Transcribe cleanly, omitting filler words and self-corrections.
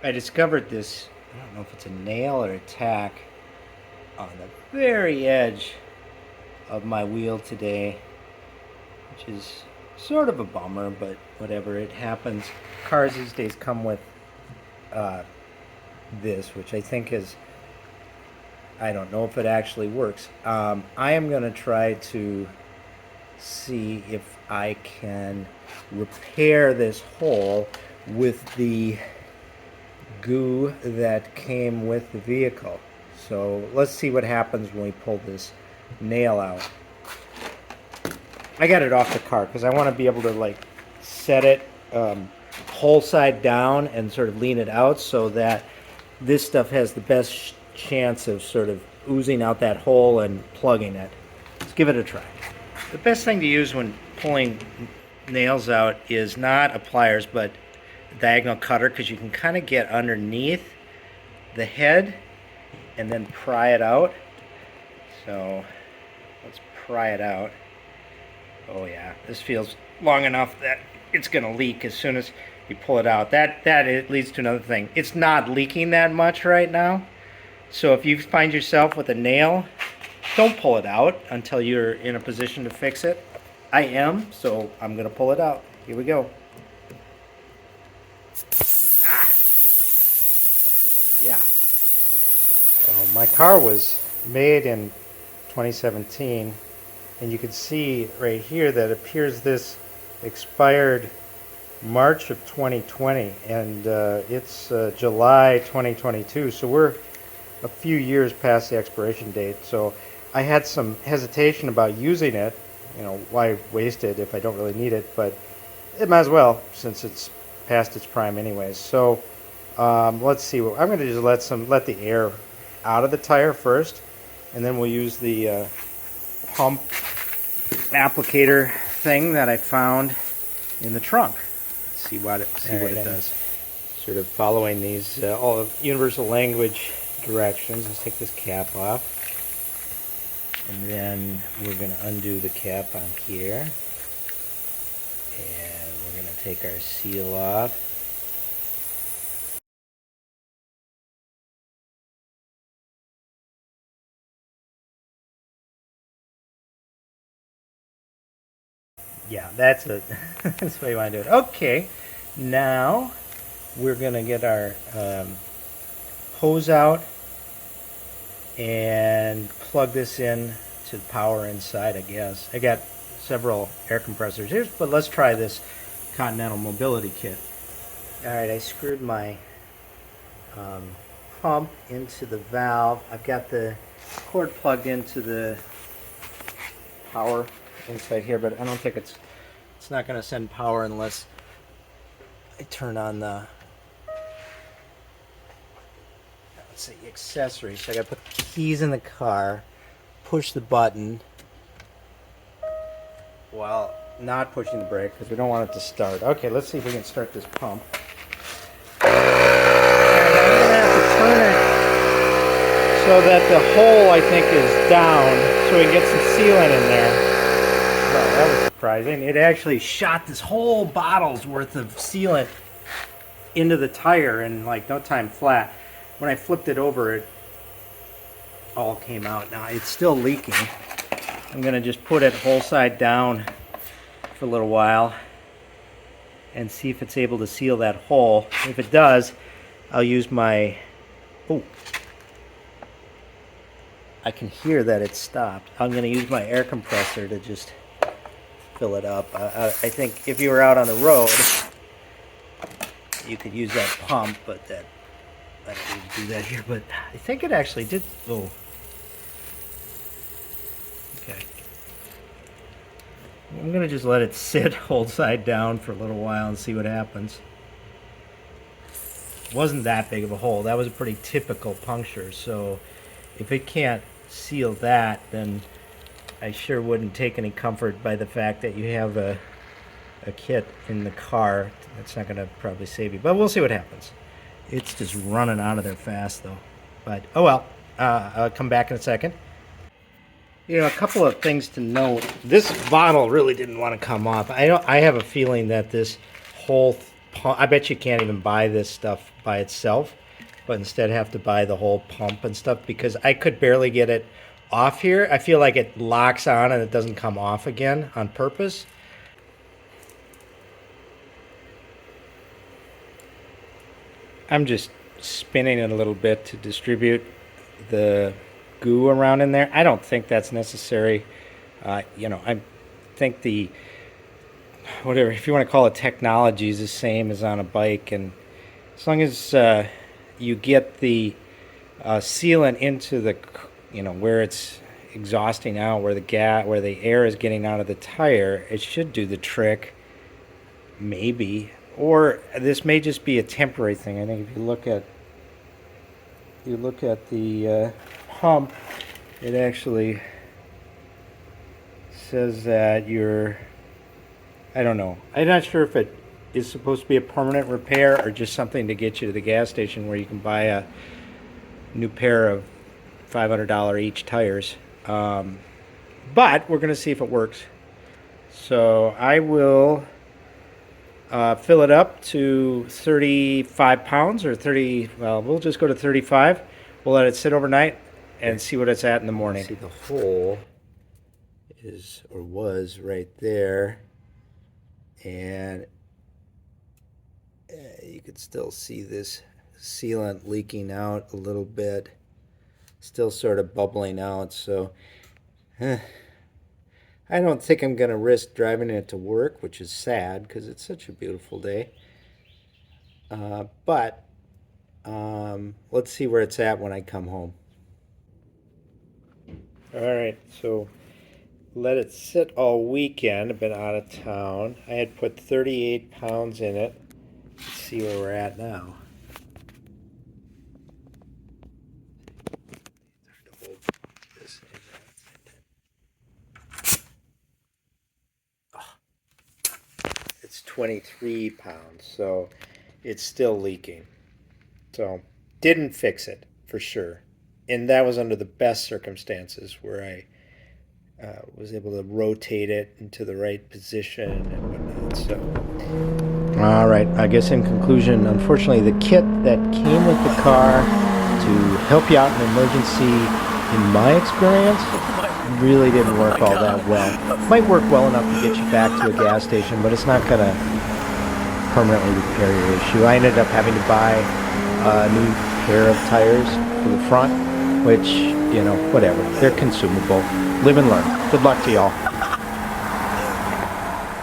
I discovered this, I don't know if it's a nail or a tack, on the very edge of my wheel today, which is sort of a bummer, but whatever, it happens. Cars these days come with uh, this, which I think is, I don't know if it actually works. I am going to try to see if I can repair this hole with the goo that came with the vehicle. So let's see what happens when we pull this nail out. I got it off the car because I want to be able to like set it whole side down and sort of lean it out so that this stuff has the best chance of sort of oozing out that hole and plugging it. Let's give it a try. The best thing to use when pulling nails out is not a pliers but a diagonal cutter, because you can kind of get underneath the head and then pry it out. So let's pry it out. Oh yeah, this feels long enough that it's going to leak as soon as you pull it out. That it leads to another thing. It's not leaking that much right now. So if you find yourself with a nail, don't pull it out until you're in a position to fix it. I am, so I'm going to pull it out. Here we go. Ah. Yeah. Well, my car was made in 2017, and you can see right here that it appears this expired March of 2020, and it's July 2022, so we're a few years past the expiration date. So I had some hesitation about using it. You know, why waste it if I don't really need it? But it might as well, since it's past its prime anyways. So let's see. I'm going to just let the air out of the tire first, and then we'll use the pump applicator thing that I found in the trunk. Let's see what it does. Sort of following these all universal language directions. Let's take this cap off, and then we're going to undo the cap on here, and we're going to take our seal off. Yeah, that's it. That's the way you want to do it. Okay, now we're going to get our hose out and plug this in to the power inside, I guess. I got several air compressors here, but let's try this Continental Mobility Kit. Alright, I screwed my pump into the valve. I've got the cord plugged into the power inside here, but I don't think it's not going to send power unless I turn on the, let's see, accessories. So I got to put the keys in the car, push the button while not pushing the brake because we don't want it to start. Okay, let's see if we can start this pump. And I'm going to have to turn it so that the hole, I think, is down so we can get some sealant in there. Well, that was surprising. It actually shot this whole bottle's worth of sealant into the tire in like no time flat. When I flipped it over, it all came out. Now it's still leaking. I'm going to just put it whole side down for a little while and see if it's able to seal that hole. If it does, I'll use my... Oh, I can hear that it stopped. I'm going to use my air compressor to just fill it up. I think if you were out on the road, you could use that pump, but I don't need to do that here. But I think it actually did. Oh, okay. I'm gonna just let it sit, hold side down for a little while, and see what happens. It wasn't that big of a hole. That was a pretty typical puncture. So if it can't seal that, then I sure wouldn't take any comfort by the fact that you have a kit in the car. That's not going to probably save you, but we'll see what happens. It's just running out of there fast, though. But, oh well, I'll come back in a second. You know, a couple of things to note. This bottle really didn't want to come off. I have a feeling that this whole pump. I bet you can't even buy this stuff by itself, but instead have to buy the whole pump and stuff, because I could barely get it off here. I feel like it locks on and it doesn't come off again on purpose. I'm just spinning it a little bit to distribute the goo around in there. I don't think that's necessary. You know, I think the, whatever, if you want to call it, technology is the same as on a bike. And as long as you get the sealant into the, you know, where it's exhausting out, where the air is getting out of the tire, it should do the trick, maybe. Or this may just be a temporary thing. I think if you look at the pump, it actually says that I don't know. I'm not sure if it is supposed to be a permanent repair or just something to get you to the gas station where you can buy a new pair of $500 each tires. But we're going to see if it works. So I will fill it up to 35 pounds or 30, well, we'll just go to 35. We'll let it sit overnight and see what it's at in the morning. See, the hole is, or was, right there. And you could still see this sealant leaking out a little bit. Still sort of bubbling out, so I don't think I'm going to risk driving it to work, which is sad because it's such a beautiful day. But let's see where it's at when I come home. All right, so let it sit all weekend. I've been out of town. I had put 38 pounds in it. Let's see where we're at now. It's 23 pounds, so it's still leaking. So didn't fix it for sure. And that was under the best circumstances where I was able to rotate it into the right position and whatnot. So, all right. I guess in conclusion, unfortunately, the kit that came with the car to help you out in an emergency, in my experience, really didn't work all that well. Might work well enough to get you back to a gas station, but it's not going to permanently repair your issue. I ended up having to buy a new pair of tires for the front, which, you know, whatever. They're consumable. Live and learn. Good luck to y'all.